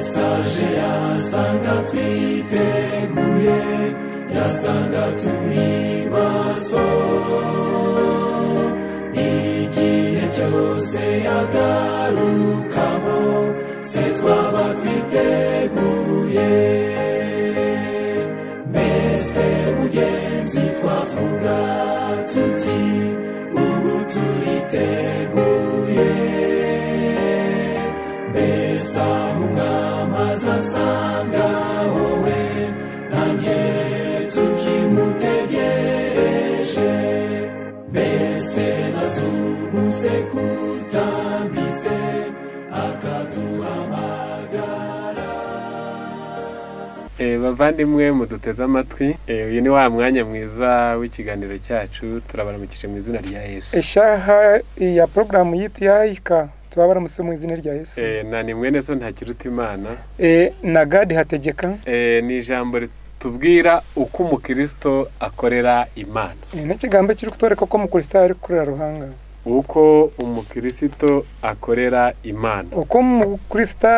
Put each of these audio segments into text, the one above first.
mesaje yasanga twiteguye, yasanga turi maso, igihe cyose yagarukamo se twaba twiteguye. Mbese mugenzi twavuga tuti ubu turiteguye? Mbese aho umwami azasanga wowe nanjye tukimutegereje? Mbese nazumuse kutambitse akaduhamagara? Bavandimwe muduteze amatwi, uyu ni wa mwanya mwiza w'ikiganiro cyacu, turabaramukije mu izina rya Yesu. Eshaha ya program yitu yahika tubabaramutse mu izina rya Yesu. Nani mwene so ntakiruta Imana. Na Gadi Hategeka. Ni ijambo tubwira uko umukristo akorera Imana. N'ikigambo kiri kutwereka ko umukristo ari kurera ruhanga. Uko umukristo akorera Imana. Uko umukristo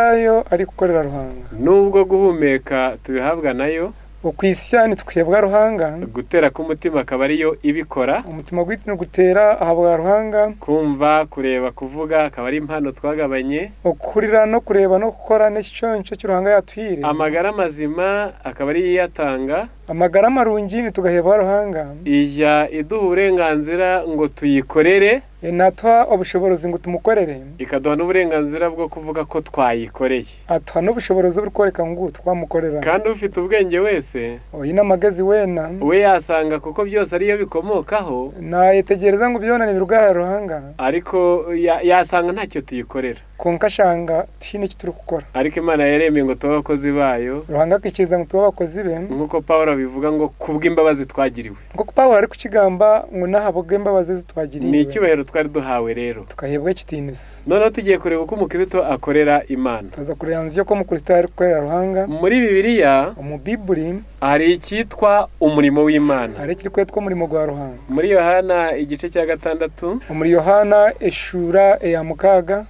ari gukorera ruhanga. Nubwo guhumeka tubihabwa nayo, ukwishyani twebwa ruhanga, gutera k'umutima akaba ariyo ibikora, umutima gwitino gutera ahabwa ruhanga, kumva, kureba, kuvuga akaba ari impano twagabanye, ukurira no kureba no gukora n'icyo cy'uruhanga yatwire, amagara mazima akaba ari yatanga, amagara marungi tugaheba ruhanga, ijya iduha uburenganzira ngo tuyikorere, natwa ubushobozi ngo tumukorere, ikaduha n'uburenganzira bwo kuvuga ko twayikoreye, atwa n'ubushobozi bwo kwereka ngo twamukorera. Kandi ufite ubwenge wese, oyina magazi wena, we yasanga kuko byose ariyo bikomokaho, nayetegereza ngo byonane birugara ruhanga, ariko yasanga ntacyo tuyikorera, konkashanga tine kituri gukora. Ariko Imana yaremye ngo tuba abakozi bayo, ruhanga kikiza ngo tuba abakozi be, nkuko Paulo bivuga ngo kubw'imbabazi twagiriwe. Nkuko Paulo ari kukigamba ngo nahabwe imbabazi zitwagiriwe. Ni icyubahiro twari duhawe rero, tukahebwa kitinisi. Noneho tugiye kureba uko umukristo akorera Imana. Tuza kuranziye ko umukristo ari gukorera ruhanga. Muri Bibiliya, mu Bibuli hari icyitwa umurimo w'Imana. Hari ikiri kwitwa umurimo gwa ruhanga. Muri Yohana igice cya 6, muri Yohana eshura ya mukaga,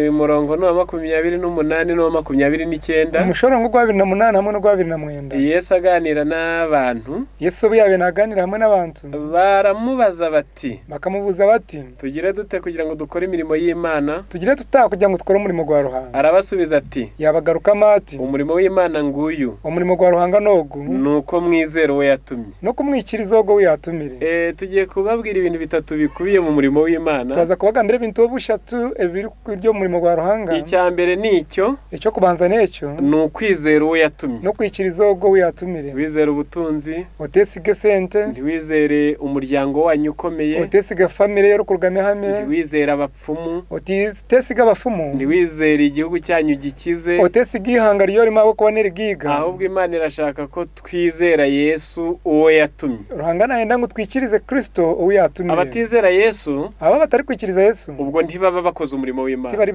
umurongo no 28 no 29. Umushorongo gwa 28 hamwe no gwa 29. Yesu aganira n'abantu. Yesu yabe naganira hamwe n'abantu. Baramubaza bati, bakamubuza bati, tugire dute kugira ngo dukore imirimo y'Imana? Tugire tuta kugira ngo dukore umurimo gwa ruhanga. Arabasubiza ati, yabagaruka mati, umurimo w'Imana nguyu, umurimo gwa ruhanga nogu, nuko mwizero we yatumye, no kumwikiriza go yatumire. Tugiye kubabwira ibintu bitatu bikubiye mu murimo w'Imana. Tuza kubagambira ibintu bushatu ebiri kuryo umurimo gwa ruhanga. Icya mbere ni icyo kubanza n'ecyo, nukwizero we yatumye, no kwikiriza go yatumire. Wizera ubutunzi, otesige sente, ndiwizere umuryango wanyu ukomeye, otesige family yo kurugame hamwe, ndiwizera abapfumu, otesige abafumu, ndiwizera igihugu cyanyu gikize, otesige ihanga ryo rima ko banera giga. Ahubwo Imana irashaka ko twizera Yesu uwo yatumye. Ruhanga naenda ngo twikirize Kristo uwo yatumye. Abatizera Yesu, aba batari kwikiriza Yesu, ubwo ntibaba bakoze umurimo w'Imana, tibari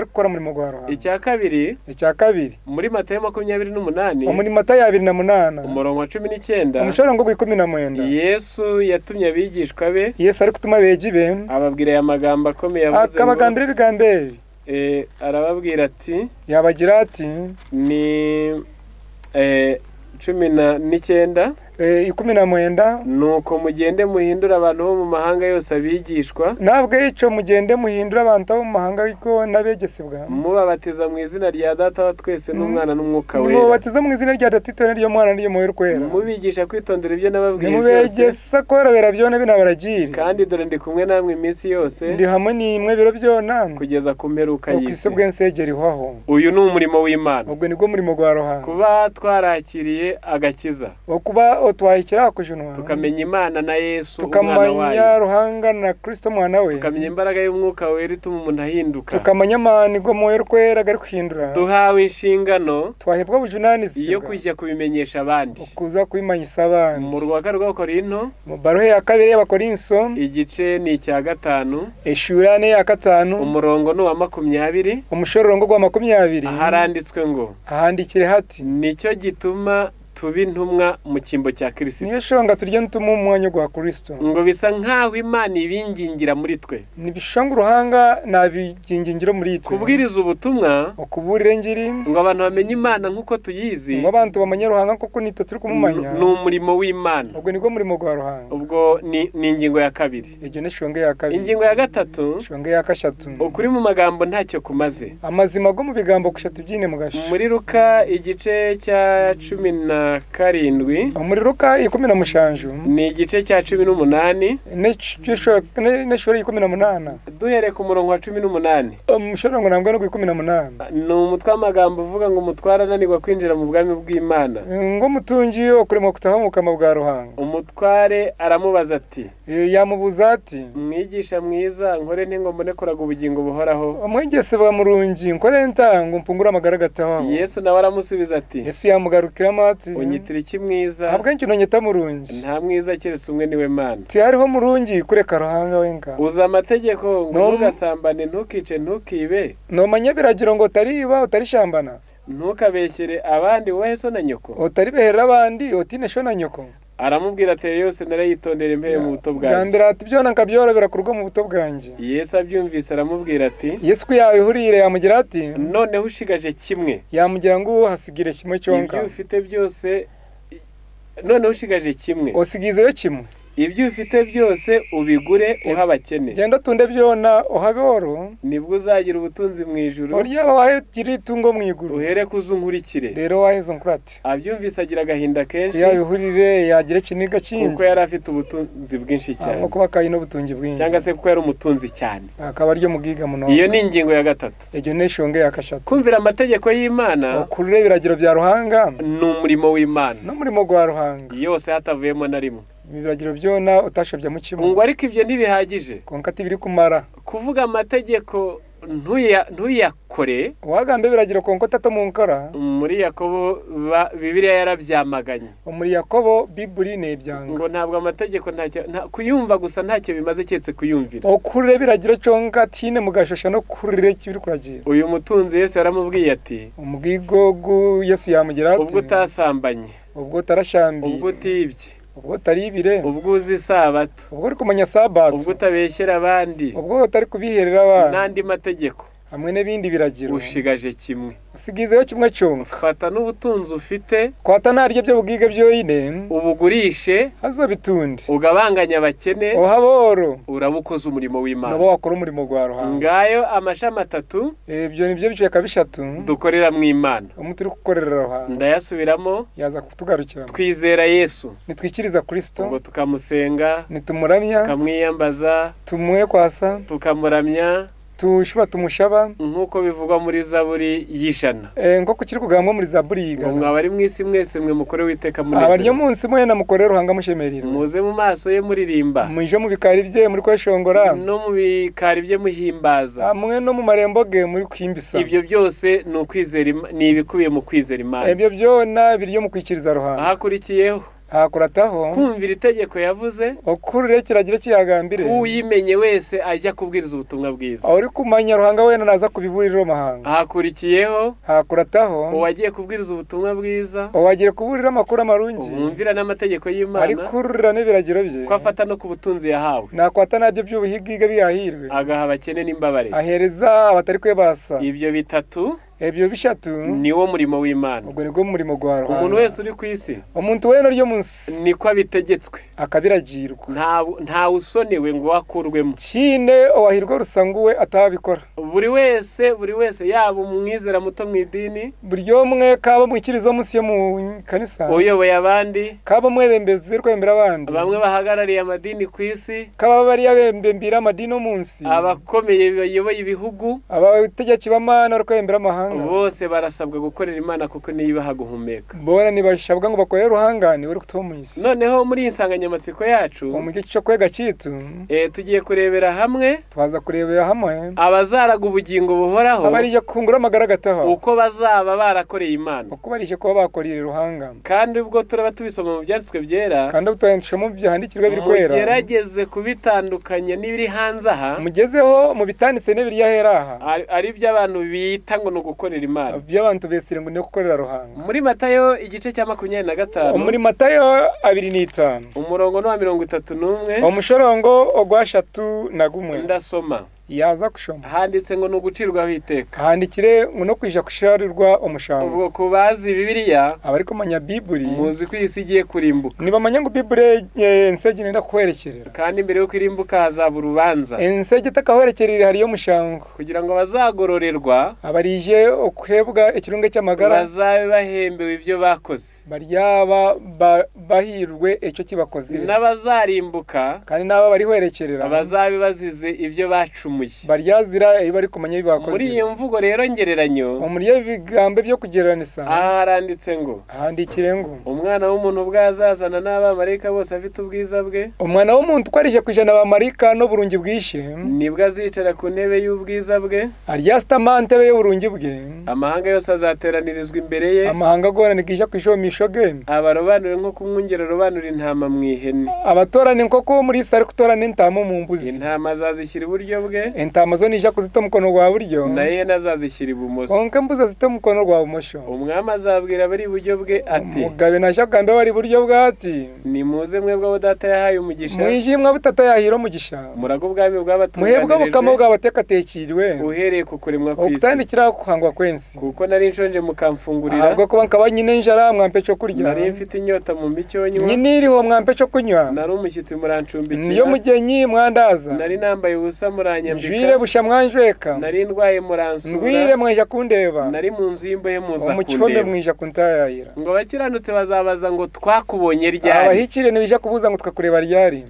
gukora umurimo gwa ruhanga. Icya kabiri, muri Matayo 28, muri Matayo 28 umurongo wa 19, umushorongo gwa 19, Yesu yatumye abigishwa be, Yesu ari kutuma beji be, ababwira aya magambo akomeye yavuze ngo, akabagambira ibigambe, arababwira ati, yabagira ati, ni 19, 19, nuko mugende muhindura abantu bo mu mahanga yose abigishwa, nabwo ico mugende muhindura abantu bo mu mahanga biko nabegesebwa, mubabatiza mu izina rya Data wa twese n'Umwana n'Umwuka wera, mubabatiza mu izina rya Data n'iryo Mwana n'iryo Mwuka wera, mubigisha kwitondera ibyo nababwiye byose, mubegesa korobera byo nabaragire, kandi dore ndi kumwe namwe iminsi yose, ndi hamwe nimwe biro byo namwe kugeza ku mperuka y'isi. Ukwisebwe nsegeri hwaho. Uyu ni umurimo w'Imana. Ubwo nibwo murimo gwa ruhanga, kuba twarakiriye agakiza, kuba twahikira kujunwa, tukamenya Imana na Yesu umwana wayo, tukamenya ruhanga na Kristo mwana we, tukamenya imbaraga y'umwuka wera ituma umuntu ahinduka, tukamenya amani go moyo kwera gari kuhindura, duhawe inshingano, twahebwa bujunanizi iyo kujya kubimenyesha abandi, ukuza kwimanyisa abandi. Mu rwaka rwa Korinto, mu baruhe ya kabiri y'Abakorinto, igice ni icya 5, eshurane ya 5, umurongo no wa 20, umushorongo gwa 20, haranditswe ngo, ahandikire hati, nicyo gituma tuba intumwa mu cyimbo cya Kristo. niyo shonga turya ntuma umwanya gwa Kristo Ngo bisa nkaho Imana ibingingira muri twe. nibishanga uruhanga nabigingingiro muri twe Kubwiriza ubutumwa okuburire ngiri ngo abantu bamenye Imana nkuko tuyizi. ngo abantu bamanye ruhanga koko nito turi kumumanya Ni umurimo w'Imana. ubwo niko murimo gwa ruhanga Ubwo ni ingingo ya kabiri. iryo ne shonga ya kabiri Ingingo ya gatatu, shonga ya kashatu ukuri mu magambo ntacyo kumaze. amazima go mu bigambo kushatu byine mugasha Muri Luka igice cya 17 muri Luka 15 ni igice cya 18 ne shori 18 duhere ku murongo wa 18. umushoro ngo nambwe no 18 Ni umutwe w'amagambo uvuga ngo umutwara ananirwa kwinjira mu bwami bw'Imana. ngo mutungi okurema kutaha mu kama bwa ruhanga Umutware aramubaza ati, yamubuza ati mwigisha mwiza, nkore nte ngo mbone kuraga ubugingo buhoraho? umwigese bwa murungi nkore ntango mpungura amagaragataho Yesu nawe aramusubiza ati, Yesu yamugarukira amati unyitira iki mwiza? abwe ncyo nonyeta murungi Nta mwiza keretse umwe niwe Mana. ti hariho murungi kureka ruhanga wenga Uza amategeko ngo No. ntugasambane, ntukice, ntukibe, no manya biragira ngo utariba utarishambana ntukabeshyere abandi wowe so na nyoko. utari behera abandi utine sho na nyoko Aramubwira ati yose narayitondera impere mu buto bwanjye. gandira ati byo nakabyorobera kurwo mu buto bwanjye Yesu abyumvise aramubwira ati, Yesu ko yabihurire yamugira ati noneho ushigaje kimwe. yamugira ngo hasigire kimwe cyonka Ibyo ufite byose, noneho ushigaje kimwe. osigizeyo kimwe Ibyo ufite byose ubigure uha abakene, genda tunde byona ohaboro nibwo uzagira ubutunzi mu ijuru, orya wagira itungo mu iguru uhere kuzunkurikire. rero wahizo nkurati Abyumvise agira agahinda kenshi yabihurire yagira kiniga kuko cyinshi yari afite ubutunzi bwinshi cyane, nko kuba kayi no butungi bwinshi cyangwa se kuko yari umutunzi cyane. akaba aryo mugiga muno Iyo ni ingingo ya gatatu. iryo neshonge yakashatu Kumvira amategeko y'Imana okurure biragiro bya ruhanga ni umurimo w'Imana no murimo gwa ruhanga yose hatavuyemo na rimwe. biragiro byona utashobya mu kimwe Ngo ariko ibyo ntibihagije. konkati biri kumara Kuvuga amategeko ntuyakore. wagambe biragiro konkota to mu nkara Muri Yakobo Bibiliya yarabyamaganye. muri Yakobo Bibuli ne byanga Ngo ntabwo amategeko kuyumva gusa ntacyo bimaze cyetse kuyumvira. okurure biragiro cyonka tine mugashosha no kurure kibiri kuragira Uyu mutunzi Yesu yaramubwiye ati, umugigogu Yesu yamugira ati ubwo utasambanye, ubwo tarashambi ubwo utibye, ubwo taribire ubwo uzi isabato, ubwo uri kumenya sabato ubwo utabeshyera abandi, ubwo utari kubiherera abana n'andi mategeko, hamwe n'ibindi biragiro ushigaje kimwe. usigizeyo kimwe cyonka Fata n'ubutunzi ufite kwata naryo byo bugiga byoyine ubugurishe, hazo bitundi ugabanganya abakene, ohaboro urabukoze umurimo w'Imana. nabo wakora umurimo gwa ruhanga Ngayo amashami 3 ibyo nibyo bice kabishatu dukorera mu Imana. umuti uri gukorera ruhanga Ndayasubiramo. yaza kutugarukira Twizera Yesu, nitwikiriza Kristo ubwo tukamusenga, nitumuramya tukamwiyambaza, tumwe kwasa tukamuramya tushuba tumushaba nk'uko bivugwa muri Zaburi y'ijana. ngo kukiri kugambwa muri Zaburi Ngo yigana mwabari mwisi mwese mwe mukore witeka abaryo munezero, munsi mwe na mukorera ruhanga mushemerera muze mu maso ye muririmba, muje mu bikari bye muri kweshongora no mu bikari bye muhimbaza. hamwe no mu marembo ge muri kwimbisa Ibyo byose ni ukwizera, ni ibikubiye mu kwizera Imana. ibyo byona biryo mu kwikiriza ruhanga Ahakurikiyeho hakurataho kumvira itegeko yavuze, okurure kiragira kiyagambire uyimenye wese ajya kubwiriza ubutumwa bwiza. uri kumanya ruhanga wena naza kubiburira mahanga Ahakurikiyeho hakurataho uwagiye kubwiriza ubutumwa bwiza, wagiye kuburira amakuru amarungi umvira n'amategeko y'Imana, ari kurura n'ibiragiro bye ko afata no ku butunzi yahawe, nakwata nabyo by'ubuhigiga biyahirwe agaha abakene n'imbabare. ahereza abatari kwebasa Ibyo bitatu ebyo bishatu niwo murimo w'Imana. ubwo nibwo murimo gwa ruhanga Umuntu wese uri ku isi umuntu wena ryo munsi niko abitegetswe, akabiragirwa nta usonewe ngo wakurwemo. kine owahirwa rusanguwe atabikora Buri wese yaba umwizera muto mu idini, buryo mwe kaba mwikirizo munsi yo mu kanisa uyoboye abandi, kaba mwebembeze rwembera abandi bamwe bahagarariye amadini ku isi, kaba bari yabembembira amadini munsi abakomeye bayoboye ibihugu, abategeki b'amana rwembera amahanga bose barasabwa gukorera Imana kuko niyo ibaha guhumeka. bona nibashabwa ngo bakorere ruhangane uri kutomuyisi. Noneho muri iyi nsanganyamatsiko yacu umugice cyo kwega kitu tugiye kurebera hamwe twaza kurebera hamwe abazaraga ubugingo buhoraho, abarije kungura amagaragataho uko bazaba barakoreye Imana, uko barije kuba bakorera ruhanga kandi ubwo turaba tubisoma mu byanditswe byera, kandi ubutandishamo byahandikirwa biri kwera mugerageze kubitandukanya n'ibiri hanze aha, mugezeho mu bitanditse n'ibiri yahera aha ari byo abantu bita ngo ni gukorera Imana. by'abantu besire ngo ni gukorera Ruhanga. Muri Matayo igice cya 25, muri Matayo 25 umurongo no 31, umushorongo ogwashatu na gumwe ndasoma. yaza kushoma Handitse ngo nugucirwaho iteka. handikire ngo no kwija kusharirwa umushango. Ubwo kubazi Bibiliya abari kumanya Bibuli muzi ko isi igiye kurimbuka. niba manya ngo Bibuli ensege nenda kwerekerera, Kandi mbere yo kurimbuka hazaba urubanza, ensege takahwerekerera hariyo mushango, kugira ngo bazagororerwa abarije okwebwa ekirunge cy'amagara bazabe bahembewe ibyo bakoze, baryaba bahirwe ecyo kibakozire, n'abazarimbuka kandi naba bari hwerekerera bazabe bazize ibyo bacumuye. baryazira bari kumanya bibakoze. Muri iyo mvugo rero ngereranyo umuriye bigambe byo kugereranisa haranditse ngo handikire ngo umwana w'umuntu bwazazana n'abamarayika bose afite ubwiza bwe, umwana w'umuntu twarije kwijana abamarayika no burungi bwishe, nibwo azicara ku ntebe y'ubwiza bwe, aryastamante be y'uburungi bwe, amahanga yose azateranirizwa imbere ye, amahanga gorane gisha kwishomisho ge, abarobanure nko kumwungera robanura intama mu ihene, abatorane nkoko muri sare kutorana intama mu mbuzi, intama azazishyira iburyo bwe, intama zo nisha kuzita mukono gwa buryo, naye nazazishyira ibumoso. onke mbuza zita mukono gwa bumosho. Umwami azabwira abari iburyo bwe ati, mugabe nasha gambe bari buryo bwati, nimuze mwebwe abo data yahaye umugisha, mwijimwe butata yahiro mugisha, murago ubwami muhebwa bw'abatunganirijwe bukamo bwabatekakirwe, uhereye ku kuremwa kw'isi, okutandikira kuhangwa kwensi, kuko nari nshonje mukamfungurira, ahubwo kuba nkaba nyine njara mwampe cyo kurya, nari mfite inyota mu micyonywa, nyine iriho mwampe cyo kunywa, nari umushyitsi murancumbikira, niyo mugenyi mwandaza, nari nambaye ubusa muranyambika, njwire busha mwanjweka, nari ndwaye muransura, ndwire mweja kundeba, nari mu nzu y'imbohe muza umuchome kundeba. mwisha kuntayayira, Ngo abakiranutse bazabaza ngo twakubonye ryari, abahikire nibija kubuza ngo tukakureba ryari,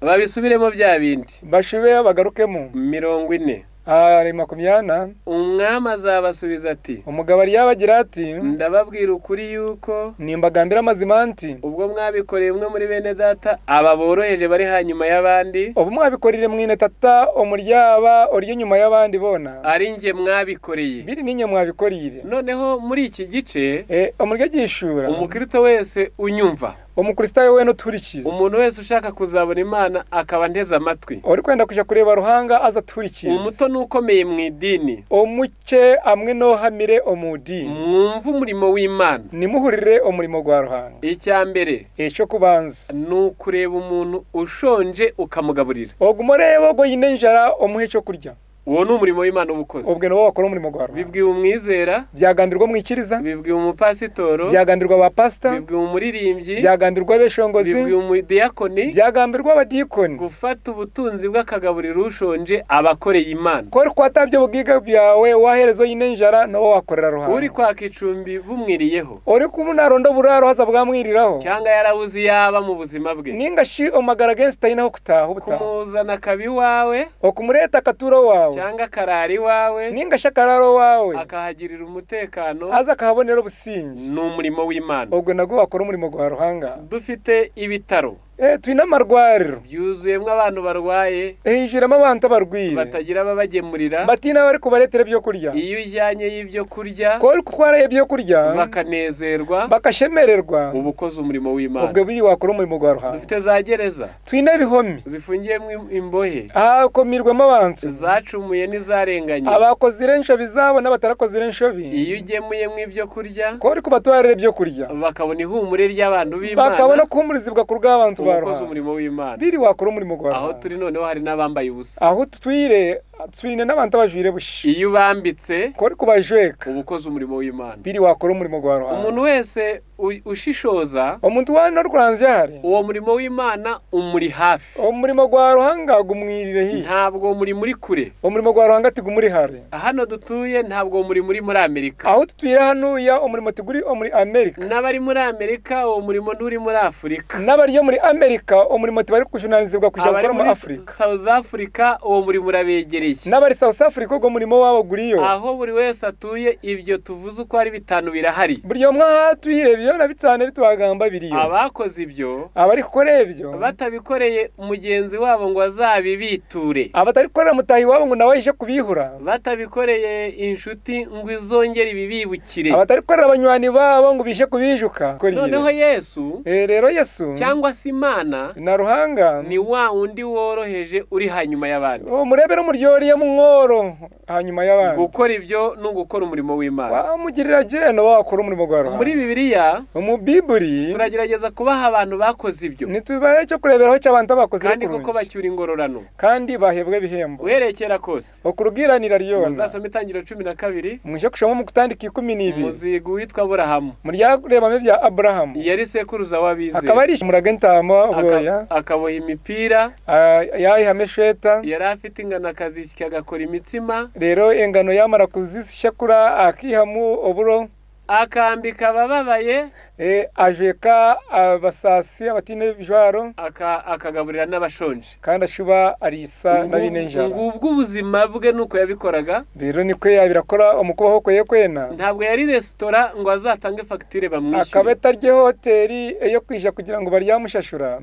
babisubiremo bya bindi. bashube bagarukemo 40. ari 20. Umwami azabasubiza ati, umugabo yabagira ati, ndababwira ukuri yuko nimbagambira amazima nti, ubwo mwabikoreye umwe muri bene data aba boroheje bari hanyuma y'abandi, ubu mwabikorire mwine tata umuryaba uri nyuma y'abandi bona, ari nge mwabikoreye. biri ninye mwabikorire. Noneho muri iki gice umurya gishura umukristo wese unyumva, umukristo we no turikiza, umuntu wese ushaka kuzabona Imana akaba nteze amatwi, uri kwenda kuja kureba Ruhanga aza turikiza, umuto nukomeye mu idini, omuke amwe no hamire omudini, mwumva umurimo w'Imana, nimuhurire umurimo gwa Ruhanga. icya mbere Echo kubanza nukureba umuntu ushonje ukamugaburira, ogumorebo go yine njara omuhe cyo kurya, uwo ni umurimo w'Imana ubukoze. ubwe no bakora umurimo gwa Ruhanga. Bibwiwe umwizera, byagambirwa mwikiriza, bibwiwe umupasitoro, byagambirwa ba pastor, bibwiwe umuririmbyi, byagambirwa beshongozi, bibwiwe umudiyakoni, byagambirwa abadikoni, gufata ubutunzi bw'akagaburiro ushonje abakoreye Imana. ko kwatabyo bugiga byawe waherezo yine njara no wakorera Ruhanga. Uri kwaka icumbi bumwiriyeho, uri kubunarondo buraro haza bwamwiriraho, cyangwa yarabuze yaba mu buzima bwe, ninga shi omagara against tainaho kutaha ubutaha, kumuzana kabi wawe okumureta katuro wawe, cyangwa karari wawe, ninga shakararo wawe, akahagirira umutekano, aza kahabonera ubusingi, ni umurimo w'Imana. ubwo nago wakora umurimo gwa Ruhanga. Dufite ibitaro Twina amarwariro byuzuyemo abantu barwaye, hijiramo abantu barwire, batagira ababagemurira, batina bari kubaretera byo kurya, iyo ujyanye y'ibyo kurya ko uri kutwara ibyo kurya bakanezerwa, bakashemererwa, uba ukoze umurimo w'Imana. ubwo biri wakora umurimo gwa Ruhanga. Dufite za gereza Twina ibihome zifungiyemo imbohe, akomirwemo abantu zacumuye n'izarenganye, abakoze irensho bizabo n'abatarakoze irensho bi, iyo ugemuyemo ibyo kurya ko uri kubatwarira ibyo kurya, bakabona ihumure ry'abantu b'Imana, bakabona kumurizibwa ku rw'abantu ukoze umurimo w'Imana. biri wakora umurimo gwa Aho Ruhanga. turi noneho hari n'abambaye ubusa, aho twine n'abantu abajwire bushi, iyo ubambitse ko uri kubajweka, uba ukoze umurimo w'Imana. biri wakora umurimo gwa Ruhanga. Umuntu wese ushishoza umuntu wana rwanze hari, uwo murimo w'Imana umuri hafi, umurimo gwa Ruhanga gumwirire hi, ntabwo muri kure. umurimo gwa Ruhanga tigumuri hari, Hano dutuye ntabwo muri Amerika, aho tutwira hano ya umurimo tiguri muri Amerika, n'abari muri Amerika uwo murimo nturi muri Afurika, n'abari muri Amerika umurimo tibari kushunanizibwa kuja abari gukora mu muri Afrika, South Africa uwo murimo urabegereye, n'abari South Africa ubwo murimo wabo guriyo, aho buri wese atuye ibyo tuvuze uko ari 5 birahari. buri umwe hatwire byo na bitane bitwagamba biriyo, Abakoze ibyo abari kore ibyo batabikoreye mugenzi wabo ngo azabibiture, abatari korera mutahi wabo ngo nawe ije kubihura, batabikoreye inshuti ngo izongere ibibibukire, abatari korera abanywani babo ngo bishe kubijuka. noneho Yesu rero Yesu cyangwa se Imana na Ruhanga ni wa undi woroheje uri hanyuma y'abandi. murebera umuryo toriye mu nkoro hanyuma y'abandi gukora ibyo no gukora umurimo w'Imana wamugirira geno wakora umurimo gwa Ruhanga muri Bibiliya mu Biburi turagerageza kubaha abantu bakoze ibyo nitubaye cyo kureberaho cy'abantu bakoze kandi koko bacyura ingororano kandi bahebwe bihembo uherekera kose okurugiranira ryona muzasoma Itangiriro 12 muje kushoma mu kutandika 12 muzigo witwa Aburahamu muri yarebamo bya Abrahamu yari sekuruza w'abizera akaba ari muragentama ubwoya akaboha imipira yayihame yari afite inganakazi cyagakora imitsima rero engano yamara kuzishakura akihamu oburo akambika abababaye ajeka abasasi abatine bijwaro akagaburira n'abashonje kandi ashuba arisa n'abinenjara ngubwo ubuzima bwe nuko yabikoraga rero niko yabirakora umukubaho ko yekwena ntabwo yari resitora ngo azatange facture bamwishyure akabeta rye hoteli yo kwija kugira ngo baryamushashura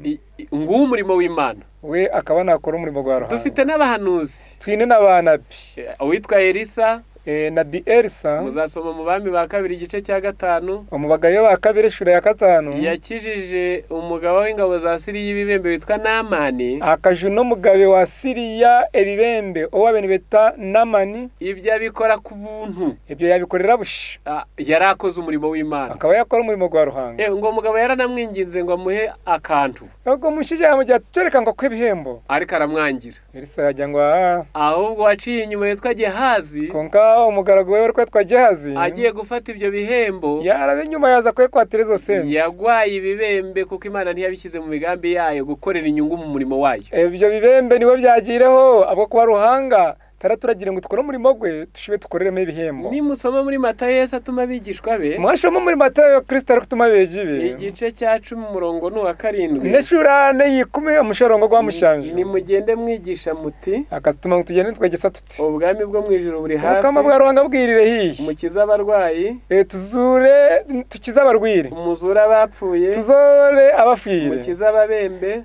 nguwo umurimo w'Imana we akaba nakora umurimo gwa Ruhanga dufite n'abahanuzi twine n'abanabi uwitwa Elisa Nabi Elisa muzasoma mu bami ba kabiri igice cya 5 umubagayo ba kabiri shura ya 5 yakijije umugabo w'ingabo za Siriya ibibembe witwa Namani akaju no mugabe wa Siriya ebibembe owabene beta Namani ibyo abikora ku buntu ibyo yabikorera bushi yarakoze umurimo w'Imana akaba yakora umurimo gwa Ruhanga ngo umugabo yaranamwinginze ngo amuhe akantu ubwo mushije amujya tureka ngo kwebihembo ariko aramwangira Elisa yajya ngo ahubwo waciye inyuma yitwa Gehazi konka umugaragu wewe kwetwa Gehazi agiye gufata ibyo bihembo yarabe nyuma yaza kwekwatere zo sense yagwaye ibibembe kuko Imana ntiyabishyize mu migambi yayo gukorera inyungu mu murimo wayo ibyo bibembe niwe byagireho abo kuba Ruhanga turagira ngo tukore umurimo gwe tushibe tukoreremo ibihembo ni musoma muri Matayo Yesu atuma bigishwa be mwashoma muri Matayo Kristo arikutuma bejibe igice cya 10 umurongo no wa 7 neshurane yikume umushorongo gwa mushanje ni mugende mwigisha muti akatuma ngo tugende twegesa tuti ubwami bwo mwijuru buri hafi ukama bwa Ruhanga bwirire hiyi mukiza abarwayi tuzure tukiza abarwire umuzura abapfuye tuzore abafire mukiza ababembe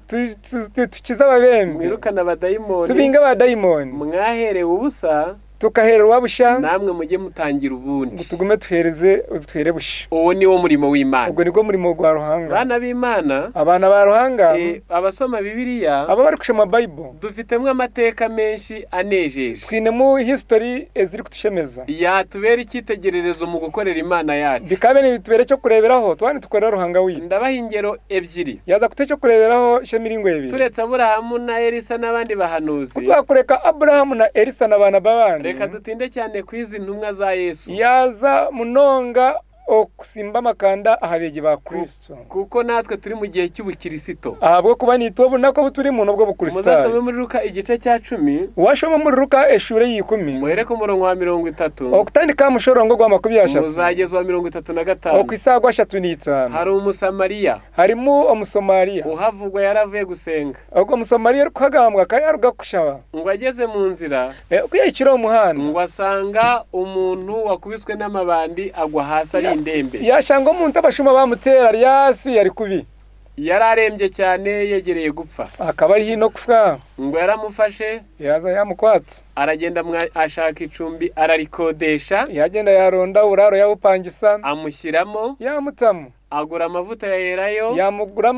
tukiza ababembe mwirukana abadayimoni tubinga abadayimoni mwahere ubusa tukahererwa busha namwe mujye mutangira ubundi tugume tuhere busha uwo ni wo murimo w'Imana ubwo niko murimo gwa Ruhanga bana b'Imana abana ba Ruhanga abasoma Bibiliya aba bari kushoma Bible dufitemo amateka menshi anejeje twine mu history eziri kutushemeza yatubera icyitegererezo mu gukorera Imana yacu bikabe ni bitubere cyo kureberaho twani tukorera Ruhanga witi ndabaha ingero ebyiri yaza kute cyo kureberaho shemiringo ebyiri turetse Aburahamu na Elisa n'abandi bahanuzi twakureka Aburahamu na Elisa n'abana babandi reka dutinde cyane kwizi ntumwa za Yesu yaza munonga okusimba makanda ahabege ba Kristo kuko natwe turi mu gihe cy'ubukirisito ahabwo kuba nitobo nako turi mu nobwo bukristo muzasome muri Luka igice cya 10 washoma muri Luka eshure yikumi muhere ku murongo wa 30 okutandika mushorongo gwa 20 muzagezwa 35 okwisagwa 35 hari umusamariya harimo umusomaliya uhavugwa yaravuye gusenga ubwo umusomaliya rukagambwa kayaruga kushaba ngo ageze mu nzira kuyikira umuhanda ngo asanga umuntu wakubiswe n'amabandi agwa hasi ari indembe yashanga umuntu abashuma bamutera ryasi yari kubi yararembye cyane yegereye gupfa akaba ari hino kufa ngo yaramufashe yaza yamukwatse aragenda ashaka icumbi ararikodesha yagenda yaronda uraro yawupangisa amushyiramo yamutamu agura amavuta ya elayo yamugura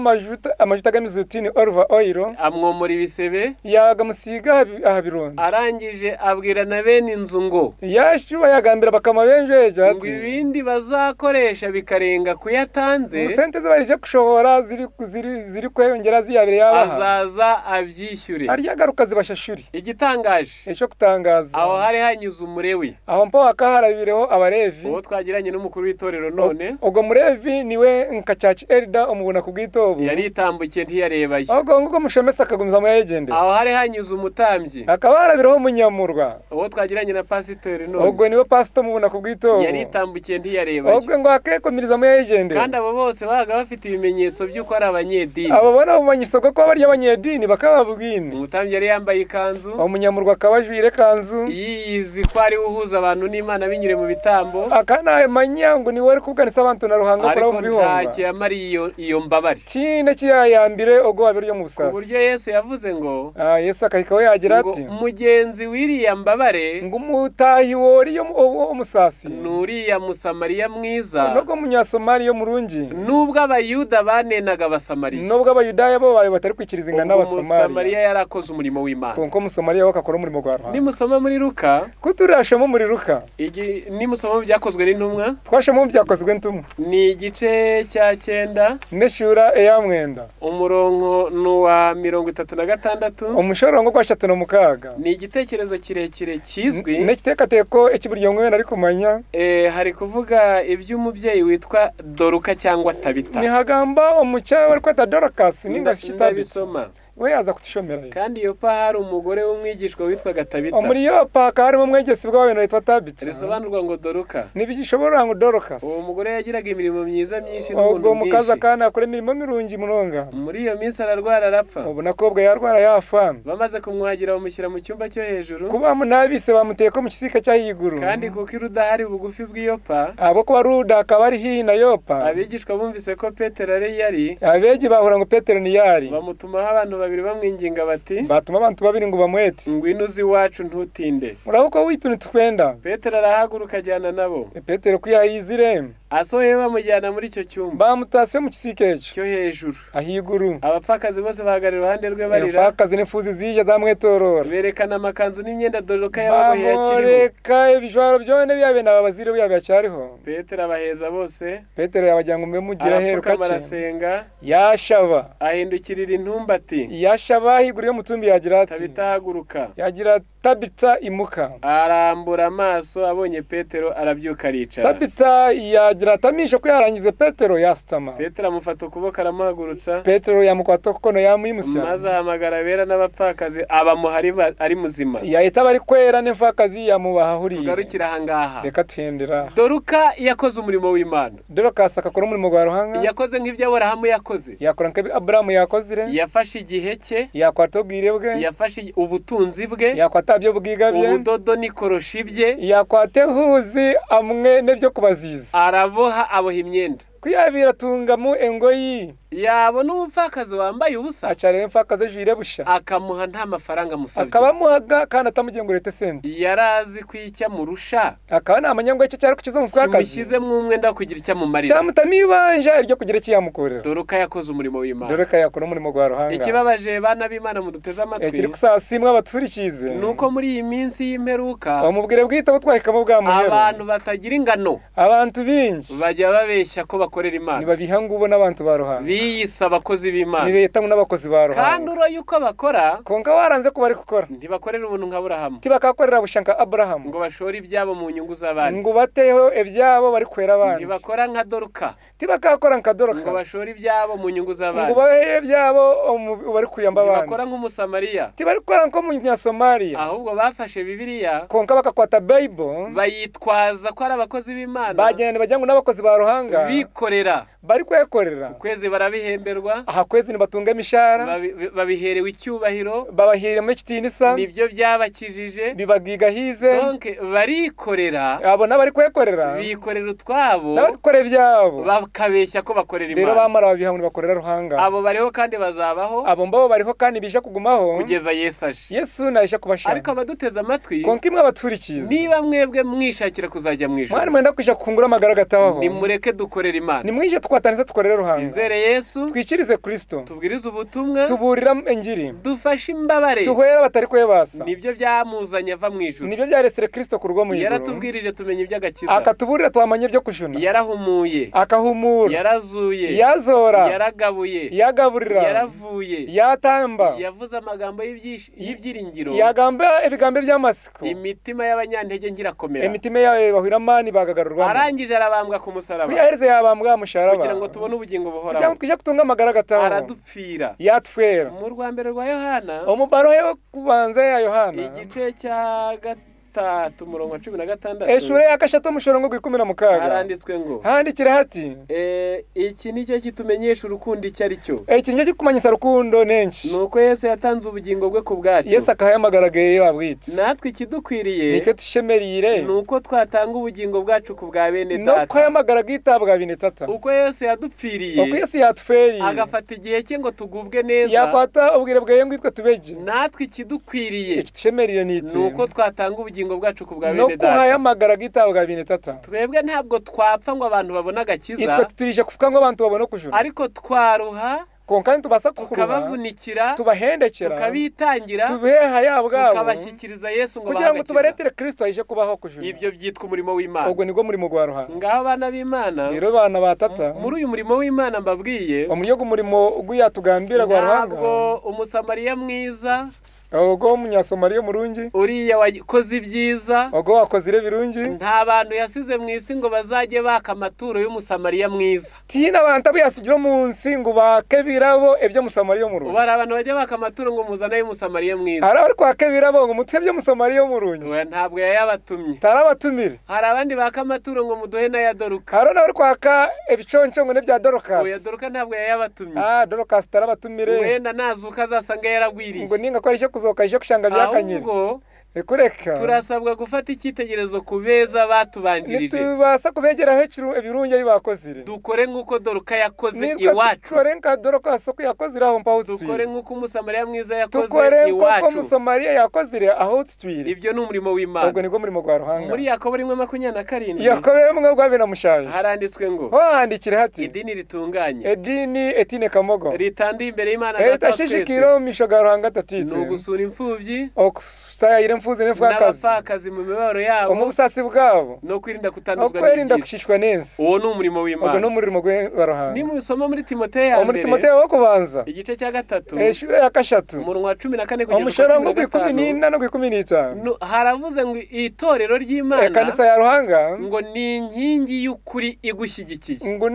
amajuta gamizutini olive oil amwomora ibisebe yagamusiga ahabironda arangije abwira na bene inzu ngo yashuba yagambira bakamabenjeje ati ngo ibindi bazakoresha bikarenga kuyatanze sente zabarije kushobora ziri kweyongera ziyabire yabaha azaza abyishyure ariyagaruka zibashashuri igitangaje ejo kutangaza aho hari hanyuze umurewi aho mpo akaharabireho abarevi uwo twagiranye n'umukuru w'itorero none ubwo murevi niwe nkacaci Elda umubona kubwitobo yari itambukiye ntiyarebaye ahubwo ngo mushomesa akagumiza mu yegende aho hari hanyuze umutambyi akaba harabiraho umunyamurwa uwo twagiranye na pasiteri none ubwo niwe pastor mubona kubwitobo yari itambukiye ntiyarebaye ubwo ngo akekomiriza mu yegende kandi abo bose baga bafite ibimenyetso by'uko ari abanyedini abo bona umanyisoko ko bari abanyedini bakababwine umutambyi yari yambaye ikanzu umunyamurwa akabajwire kanzu yiyizi ko ari uhuza abantu n'Imana binyure mu bitambo akana manyango ni wari kubwanisa abantu na Ruhanga kora bihomba ntacyo yamariye iyo mbabare kine kiyayambire ubwo wabiri yo mu ku busasi buryo Yesu yavuze ngo Yesu akahikaho yagira ngo ati mugenzi w'iriya mbabare ngo umutahi wori yo umusasi nuriya musamariya mwiza nubwo munyasomali yo murungi nubwo abayuda banenaga abasamariya nubwo abayudaya bo bayo batari kwikiriza ingana n'abasamariya umusamariya yarakoze umurimo w'Imana kuko musamariya we akakora umurimo gwa Ruhanga nimusoma muri Luka kuturashamo muri Luka nimusoma mu byakozwe n'intumwa twashamo mu byakozwe n'intumwa ni igice cya 9 neshura eya mwenda umurongo nuwa 36 umushorongo kwa 36 ni igitekerezo kirekire kizwi n'ekitekateko ekiburyo ngwena ari kumanya hari kuvuga iby'umubyeyi witwa Doruka cyangwa Tabita ni hagamba umucyawe ari kwita Dorcas ninga shitabisoma we yaza kutushomera kandi Yopa hari umugore w'umwigishwa witwaga Tabita muri Yopa harimo umwigesi bw'abantu witwa Tabita risobanurwa ngo Doruka nibigishobora ngo Dorcas uwo mugore yagiraga imirimo myiza myinshi n'ubuntu bwinshi mukaza kana akora imirimo mirungi munonga muri iyo minsi ararwara arapfa ubu nakobwa yarwara yafa bamaze kumwagira bamushyira mu cyumba cyo hejuru kuba munabise bamuteye ko mu kisika cyahiguru kandi kuko irudahari bugufi bw'Yopa abo ko baruda akaba ari hina Yopa abigishwa bumvise ko Petero yari abegi bahura ngo Petero ni yari bamutumaho abantu babiri bamwinginga bati batuma abantu babiri ngo bamwete ngwino uzi iwacu ntutinde urabuko wituni twenda Petero arahaguruka ajyana nabo Petero kwiyayizire asohoye bamujyana muri icyo cyumba bamutase mu kisike cyo hejuru ahiguru abapfakazi bose bahagarira iruhande rwe barira abapfakazi n'imfuzi zije zamwetorora berekana amakanzu n'imyenda Doruka yababoheye yakiriho bareka ibijwaro byone byabe nababazire byabe yacyariho Petero abaheza bose Petero yabajya ngo mbe mugira heruka cye arasenga yashaba ahindukirira intumba ati yashaba ahiguru yo mutumbi yagira ati tabitahaguruka yagira Tabita imuka arambura amaso abonye Petero arabyuka aricara Tabita yagira atamisha ko yarangize Petero yastama Petero amufata ukuboko aramuhagurutsa Petero yamukwata kuko no yamuyimusya maze ahamagara bera n'abapfakazi abamuhari ari muzima yahita bari kwera n'imfakazi yamubahahuriye tugarukira ahangaha reka tuhendera Doruka yakoze umurimo w'Imana Dorcas akakora umurimo gwa Ruhanga yakoze nk'ibyo Aburahamu yakoze yakora nk'ibyo Aburahamu yakozire yafashe igihe cye yakwata ubwire bwe yafashe ubutunzi bwe yakwata byo bwigabye ubudodo n'ikoroshi bye yakwate huzi amwe n'ibyo kubaziza araboha aboha imyenda kwiyabira tungamu engoyi yabona umupfakazi wambaye ubusa acarebe mfakaze jire busha akamuha nta mafaranga musabye akabamuhaga kandi atamugengurete senti yarazi kwicya murusha akaba namanyango icyo cyari kukiza mu pfakazi kimushyize mu umwenda kugira icyo amumarira cyamutamibanja iryo kugira icyo yamukorera Doruka yakoze umurimo w'Imana Doruka yakora umurimo gwa Ruhanga ikibabaje bana b'Imana muduteze amatwi kiri kusasimwa baturikize nuko muri iyi minsi y'imperuka bamubwire bwita butwahikamo bwa muhero abantu batagira ingano abantu binshi bajya babeshya ko bakorera Imana nibabihangu bo n'abantu ba Ruhanga biyisa abakozi b'Imana nibeta n'abakozi ba Ruhanga kandi uro yuko bakora konka waranze ko bari gukora ntibakorera ubuntu nka Aburahamu tibakakorera bushanka Aburahamu ngo bashore ibyabo mu nyungu z'abandi ngo bateho ibyabo bari kwera abandi ntibakora nka Doruka tibakakora nka Dorcas ngo bashore ibyabo mu nyungu z'abandi ngo bahe ibyabo bari kuyamba abandi ntibakora nk'umusamariya tibakora nko mu Somalia ahubwo bafashe Bibiliya konka bakakwata Bible bayitwaza ko ari abakozi b'Imana bagenda bajyango n'abakozi ba Ruhanga bikorera bari kwekorera ukwezi barabihemberwa aha kwezi nibatunga imishara babiherewe icyubahiro babahire mu kitinisa nibyo byabakijije bibagiga hize donc barikorera abo nabari kwekorera bikorera utwabo n'abakore byabo bakabeshya ko bakorera Imana rero bamara babihamwe bakorera Ruhanga abo bariho kandi bazabaho abo mbabo bariho kandi bisha kugumaho kugeza Yesu aje Yesu naisha kubashaka ariko abaduteza amatwi konka imwe abaturikiza niba mwebwe mwishakira kuzajya mu ijuru mwari mwenda kwisha kungura amagara gatabaho nimureke dukorera Imana nimwije twataniza tukorera Ruhanga twizere Yesu twikirize Kristo tubwirize ubutumwa tuburira enjiri dufashe imbabare tuhwera batari kwebasa nibyo byamuzanye ava mu ijuru nibyo byaresere Kristo kurwo mu ijuru yaratubwirije tumenye iby'agakiza akatuburira twamanye byo kujuna yarahumuye akahumura yarazuye yazora yaragabuye yagaburira yaravuye yatamba yavuze amagambo y'ibyiringiro yagamba ibigambe by'amasiko imitima y'abanyantege ngirakomera imitima yawe bahiramani bagagarurwa arangije arabambwa ku musaraba kuyahereze yabambwa musharaba kugira ngo tubone ubugingo buhoraho kugira ngo twije kutunga amagara gataho aradupfira yatwera mu rwambere rwa Yohana umubaro yo kubanza ya Yohana igice cya gatatu umurongo wa 16 eshure yakashatu mushorongo gwikumira mukaga haranditswe ngo handikira hati iki nicyo kitumenyesha urukundo icyo ari cyo iki nicyo kikumanyisa rukundo nenshi nuko Yesu yatanze ubugingo bwe ku bwacu Yesu akayahamagaraga abwitse natwe ikidukwiriye nike tushemerire nuko twatanga ubugingo bwacu ku bwa bene data nuko yahamagaraga itabwa bene tata uko Yesu yadupfiriye uko Yesu yatuferiye agafata igihe cye ngo tugubwe neza yakwata ubwire bwaye ngwitwe tubeje natwe ikidukwiriye tushemerire nite nuko twatanga ubugingo bwacu ku bwa bene nuko data yahamagaraga itabwa bene tata twebwe ntabwo twapfa ngo abantu babone agakiza itwe tutirije kuvuga ngo abantu babone kujura ariko twaruha konkani tubasa kukuruha tukabavunikira tubahendekera tukabitangira tubeha yabwabo tukabashyikiriza Yesu ngo kugira ngo tubaretere Kristo aje kubaho kujura ibyo byitwa umurimo w'Imana ubwo niko murimo gwaruha ngaho bana b'Imana rero bana batata muri uyu murimo w'Imana mbabwiye umurimo uguyatugambira gwaruhanga ntabwo umusamariya mwiza ubwo umunyasomaliya murungi uriya wakoze ibyiza ubwo wakozire birungi nta bantu yasize mu isi ngo bazajye baka amaturo y'umusamariya mwiza tina abantu abuyasigira mu nsi ngo bake birabo ebyo musamaliya murungi ubara abantu bajye baka amaturo ngo muzane y'umusamariya mwiza hari abari kwake birabo ngo mutwe byo musamaliya murungi ntabwo yayabatumye tarabatumire hari abandi baka amaturo ngo muduhe n'ayadoruka hari n'abari kwaka ebiconco ngo nebya Dorcas oya Doruka ntabwo yayabatumye Dorcas tarabatumire wenda nazuka azasanga yaragwiriye ngo ninga ko ari cyo kuzoka ije kushanga byakanyira ahubwo kureka turasabwa gufata icyitegerezo ku beza batubanjirije nitubasa kubegera hecuru ebirungi bibakozire dukore nk'uko Doruka yakoze iwacu dukore nka Dorcas uko yakozire aho mpaho dukore nk'uko umusamariya mwiza yakoze dukore iwacu nk'uko umusamariya yakozire aho tutwire ibyo ni umurimo w'Imana ubwo niko murimo gwa ruhanga muri Yakobo 1:27 Yakobo mwe gwabina mushaje haranditswe ngo handikire hati idini ritunganye etine kamogo ritanduye imbere y'Imana data twese tashishikiro mishoga ruhanga tatite no gusura imfubyi okusaya mfuze nefakazi n'abapfakazi mu mibabaro yabo mu busasi bwabo no kwirinda kutanduzwa kwirinda gushishwa neza uwo ni umurimo w'Imana ubwo no umurimo gwaruhanga ni mu bisoma muri Timoteyo ya mbere muri Timoteyo wo kubanza igice cya 3 shure ya kashatu umurongo wa 14 kugeza umushoro ku 14 no ku 15 haravuze ngo itorero ry'Imana kanisa ya ruhanga ngo ni inkingi y'ukuri igushyigikiye ngo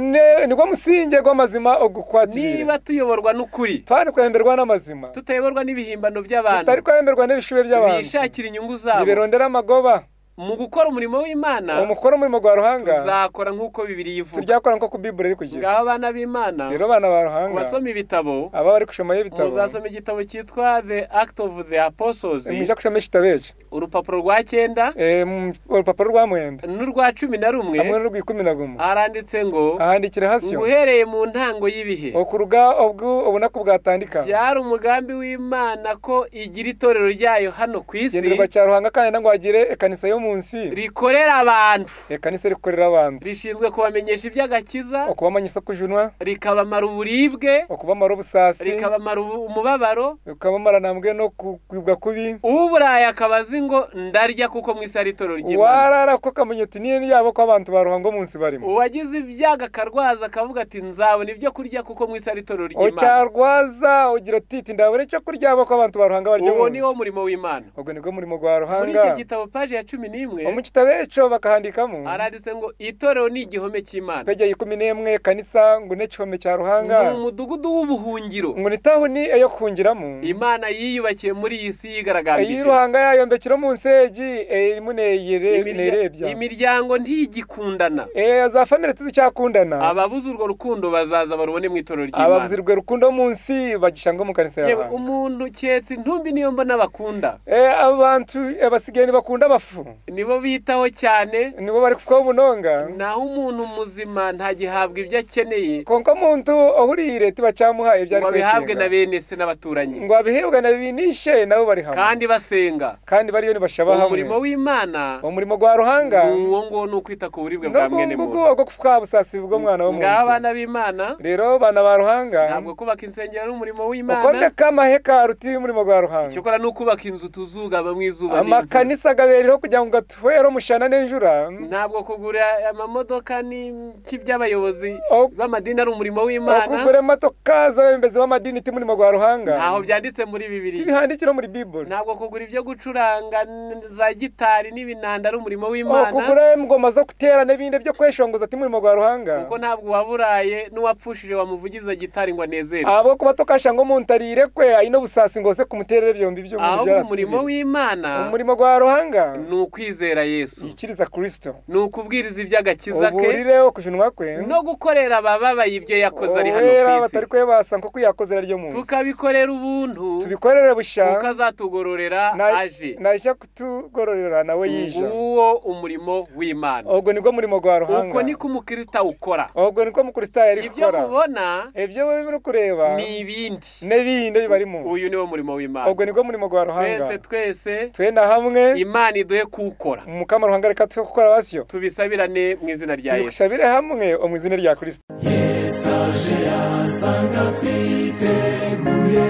niko musinge gw'amazima ogukwatira niba tuyoborwa n'ukuri twari kwemberwa n'amazima tutayoborwa n'ibihimbano by'abantu tutari kwemberwa n'ibishuwe by'abantu bishakira inyungu zabo niberondera amagoba mu gukora umurimo w'Imana umukoro umurimo gwa ruhanga tuzakora nk'uko Bibiliya ivuga turyakora nko ku Bible iri kugira ngaho abana b'Imana rero bana ba ruhanga kubasoma ibitabo aba bari kushoma y'ibitabo muzasoma igitabo cyitwa The Act of the Apostles mwisha kushoma ishitabeje urupapuro rwa 9 urupapuro rwa mwenda n'urwa 11 hamwe n'urw'ikuminaguma aranditse ngo ahandikira hasi uhereye mu ntango y'ibihe okuruga ubona ko bwatandika cyari umugambi w'Imana ko igira itorero ryayo hano ku isi genderwa cya ruhanga kandi ngo agire ekanisa yo munsi rikorera abantu ekanisa rikorera abantu rishinzwe kubamenyesha iby'agakiza okubamanyisa kujunwa rikabamara uburibwe okubamara ubusasi rikabamara umubabaro rikabamara nambwe no kwibwa kubi uburaye akabazi ngo ndarya kuko mwisa itorero ry'Imana warara ko kamenyoti ni yabo ko abantu baruhango munsi barimo uwagize ibyaga karwaza akavuga ati nzabona ibyo kurya kuko mwisa itorero ry'Imana ocyarwaza ugira titi ndabure cyo kurya abo ko abantu baruhanga baryo uwo ni wo murimo w'Imana ubwo niko murimo gwa ruhanga muri iki gitabo page ya 11 mu kitabe eco bakahandikamo aranditse ngo itorero ni igihome cy'Imana page 11 kanisa ngo ne cyome cya ruhanga mu mudugudu w'ubuhungiro ngo nitaho ni eyo kungiramo Imana yiyubakiye muri iyi si yigaragambije iyi ruhanga yayo mbekiro mu nseji imuneyere nerebya imiryango ntigikundana za family tuzicyakundana ababuze urwo rukundo bazaza barubone mu itorero ry'Imana ababuze urwo rukundo munsi bagishanga mu kanisa yawe yewe umuntu cyetse intumbi niyo mbona bakunda abantu basigeni bakunda bafu nibo bitaho cyane nibo bari kuko bunonga naho umuntu muzima ntagihabwa ibyo akeneye konko umuntu ahurire tibacamuha ibyo ari kwetega ngo bihabwe na bene se n'abaturanyi ngo abihebwe na binishe nabo bari hamwe kandi basenga kandi bariyo nibashaba hamwe umurimo w'Imana umurimo gwa ruhanga uwo ngo no kwita ku buribwe bwa mwene muntu ngo kufuka busasi bwo mwana wo munsi ngabana b'Imana rero bana ba ruhanga ntabwo kubaka insengero n'umurimo w'Imana ukonde kama heka ruti umurimo gwa ruhanga cyokora no kubaka inzu tuzuga bamwe izuba amakanisa gaberiro kugira ngo tuvuga twero mushana n'enjura ntabwo kugura amamodoka n'iki by'abayobozi Oh. b'amadini ari umurimo w'Imana kugura imodoka z'abembezi b'amadini iti muri gwa Ruhanga ntaho byanditse muri Bibiliya tibihandikira muri Bible ntabwo kugura ibyo gucuranga za gitari n'ibinanda ari umurimo w'Imana kugura ingoma zo kutera n'ibindi byo kweshongoza ati muri gwa Ruhanga kuko ntabwo waburaye n'uwapfushije wamuvugiza gitari ngo anezere abo kuba tokasha ngo muntarire kwe ayino busasi ngose kumuterere byombi byo muri ahubwo umurimo w'Imana umurimo gwa Ruhanga ni ukwizera Yesu ikiriza Kristo ni ukubwiriza iby'agakiza ke uburireho kujunwa kwe no gukorera abababaye ibyo yakoze ari hano Owera ku isi batari kwebasa nko kuyakozera ryo munsi tukabikorera ubuntu tubikorere busha ukazatugororera aje naje kutugororera nawe yija uwo umurimo w'Imana ubwo niko murimo gwa Ruhanga uko niko umukirita ukora ubwo niko mukrista yari ibyo gukora mubona ibyo biri kureba ni ibindi n'ibindi bibarimo uyu niwo murimo w'Imana ubwo niko murimo gwa Ruhanga twese twenda hamwe Imana iduhe kuwukora umukama Ruhanga reka tukora basyo tubisabirane mu izina rya Yesu tubisabire hamwe mu izina rya Kristo Yesaje yasanga twiteguye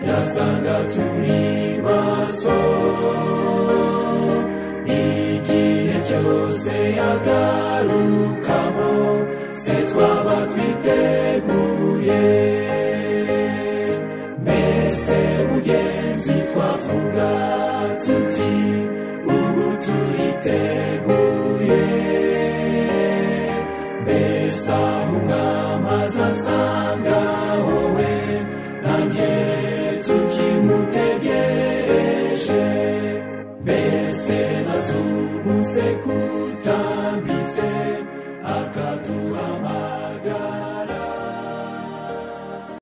yasanga turi maso igihe cyose yagarukamo se twaba twiteguye mbese mugenzi twavuga tuti ubu turiteguye mbese aho umwami azasanga wowe nanjye tukimutegereje mbese nazumuse kutambitse